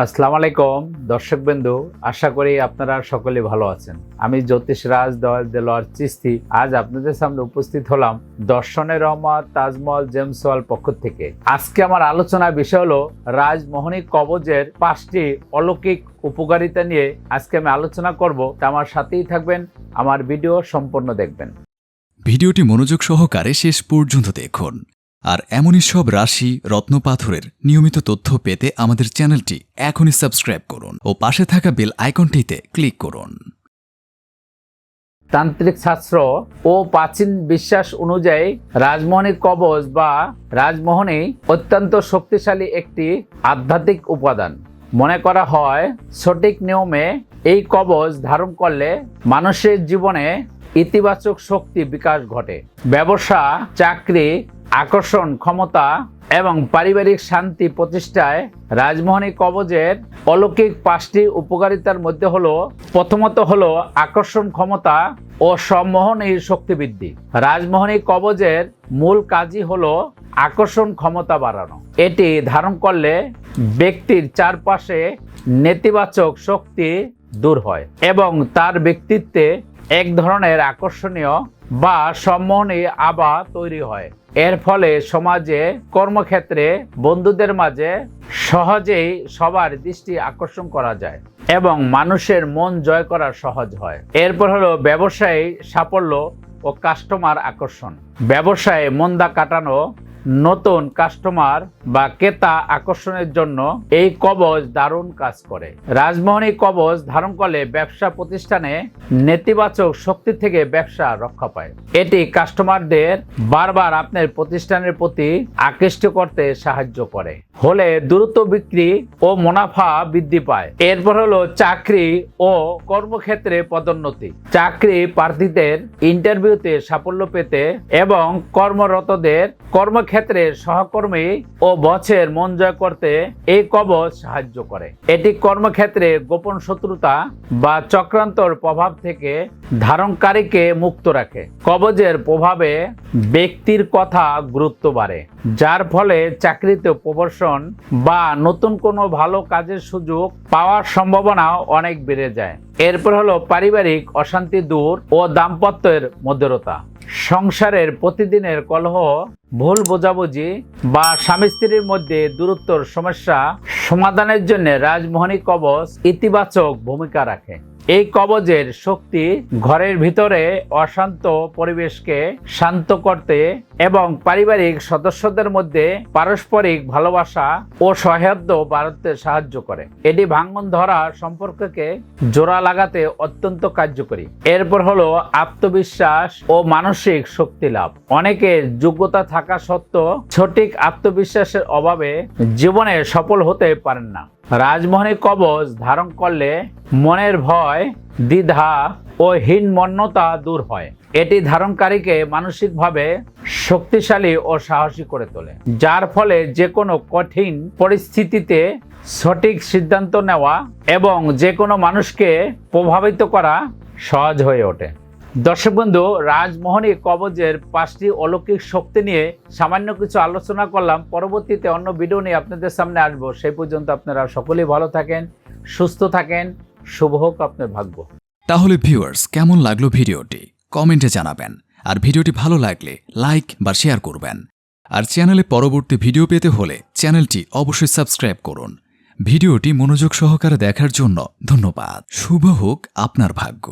আসসালামু আলাইকুম দর্শকবৃন্দু, আশা করি আপনারা সকলে ভালো আছেন। আমি জ্যোতিষরাজ দেলোয়ার চিস্তি আজ আপনাদের সামনে উপস্থিত হলাম দর্শনের রহমত তাজমহল জেমস ওয়াল পক্ষ থেকে। আজকে আমার আলোচনার বিষয় হলো রাজমোহনী কবজের 5টি অলৌকিক উপকারিতা নিয়ে আজকে আমি আলোচনা করব। আমার সাথেই থাকবেন, আমার ভিডিও সম্পূর্ণ দেখবেন। ভিডিওটি মনোযোগ সহকারে শেষ পর্যন্ত দেখুন। আর এমনই সব রাশি রত্নপাথরের নিয়মিত তথ্য পেতে আমাদের চ্যানেলটি এখনই সাবস্ক্রাইব করুন ও পাশে থাকা বেল আইকনটিতে ক্লিক করুন। তান্ত্রিক শাস্ত্র ও প্রাচীন বিশ্বাস অনুযায়ী রাজমোহনী কবজ বা রাজমোহনী অত্যন্ত শক্তিশালী একটি আধ্যাত্মিক উপাদান। মনে করা হয় সঠিক নিয়মে এই কবজ ধারণ করলে মানুষের জীবনে ইতিবাচক শক্তি বিকাশ ঘটে। ব্যবসা, চাকরি, আকর্ষণ ক্ষমতা এবং পারিবারিক শান্তি প্রতিষ্ঠায় রাজমোহনী কবজের অলৌকিক 5টি উপকারিতার মধ্যে হলো প্রথমত হলো আকর্ষণ ক্ষমতা ও সম্মোহনীর শক্তি বৃদ্ধি। রাজমোহনী কবজের মূল কাজই হলো আকর্ষণ ক্ষমতা বাড়ানো। এটি ধারণ করলে ব্যক্তির চারপাশে নেতিবাচক শক্তি দূর হয় এবং তার ব্যক্তিত্বে এক ধরনের আকর্ষণীয় বা সম্মোহনী আভা তৈরি হয়। এর ফলে সমাজে, কর্মক্ষেত্রে, বন্ধুদের মাঝে সহজেই সবার দৃষ্টি আকর্ষণ করা যায় এবং মানুষের মন জয় করা সহজ হয়। এরপর হলো ব্যবসায়ী সাফল্য ও কাস্টমার আকর্ষণ। ব্যবসায় মন্দা কাটানো নতুন কাস্টমার বা ক্রেতা আকর্ষণের জন্য এই কবজ দারুণ কাজ করে। রাজমোহনী কবজ ধারণ করলে ব্যবসা প্রতিষ্ঠানে নেতিবাচক শক্তি থেকে ব্যবসা রক্ষা পায়। এটি কাস্টমারদের বারবার আপনার প্রতিষ্ঠানের প্রতি আকৃষ্ট করতে সাহায্য করে, হলে দ্রুত বিক্রি ও মুনাফা বৃদ্ধি পায়। এরপর হলো চাকরি ও কর্মক্ষেত্রে পদোন্নতি। চাকরি প্রার্থীদের ইন্টারভিউতে সাফল্য পেতে এবং কর্মরতদের কর্মক্ষেত্রে সহকর্মী ও বসের মন জয় করতে এই কবজ সাহায্য করে। এটি কর্মক্ষেত্রে গোপন শত্রুতা বা চক্রান্তর প্রভাব থেকে ধারণকারীকে মুক্ত রাখে। কবজের প্রভাবে ব্যক্তির কথা গুরুত্ব বাড়ে, যার ফলে চাকরিতে প্রমোশন বা নতুন কোনো ভালো কাজের সুযোগ পাওয়ার সম্ভাবনা অনেক বেড়ে যায়। এরপর হলো পারিবারিক অশান্তি দূর ও দাম্পত্যের মধুরতা। সংসারের প্রতিদিনের কলহ, ভুল বোঝাবুঝি বা স্বামী স্ত্রীর মধ্যে দূরত্বর সমস্যা সমাধানের জন্য রাজমোহনী কবজ ইতিবাচক ভূমিকা রাখে। এই কবজের শক্তি ঘরের ভিতরে অশান্ত পরিবেশকে শান্ত করতে এবং পারিবারিক সদস্যদের মধ্যে পারস্পরিক ভালোবাসা ও সৌহার্দ্য বাড়াতে সাহায্য করে। এটি ভাঙন ধরা সম্পর্ককে জোড়া লাগাতে অত্যন্ত কার্যকরী। এরপর হলো আত্মবিশ্বাস ও মানসিক শক্তি লাভ। অনেকের যোগ্যতা থাকা সত্ত্বেও সঠিক আত্মবিশ্বাসের অভাবে জীবনে সফল হতে পারেন না। রাজমোহনী কবজ ধারণ করলে মনের ভয়, দ্বিধা ও হীনমন্যতা দূর হয়। এটি ধারণকারীকে মানসিকভাবে শক্তিশালী ও সাহসী করে তোলে, যার ফলে যে কোনো কঠিন পরিস্থিতিতে সঠিক সিদ্ধান্ত নেওয়া এবং যে কোনো মানুষকে প্রভাবিত করা সহজ হয়ে ওঠে। দর্শক বন্ধু, রাজমোহনী কবজের 5টি অলৌকিক শক্তি নিয়ে সামান্য কিছু আলোচনা করলাম। পরবর্তীতে অন্য ভিডিও নিয়ে আপনাদের সামনে আসবো। সেই পর্যন্ত আপনারা সকলেই ভালো থাকেন, সুস্থ থাকেন। শুভ হোক আপনার ভাগ্য। তাহলে ভিউয়ার্স, কেমন লাগলো ভিডিওটি কমেন্টে জানাবেন। আর ভিডিওটি ভালো লাগলে লাইক বা শেয়ার করবেন। আর চ্যানেলে পরবর্তী ভিডিও পেতে হলে চ্যানেলটি অবশ্যই সাবস্ক্রাইব করুন। ভিডিওটি মনোযোগ সহকারে দেখার জন্য ধন্যবাদ। শুভ হোক আপনার ভাগ্য।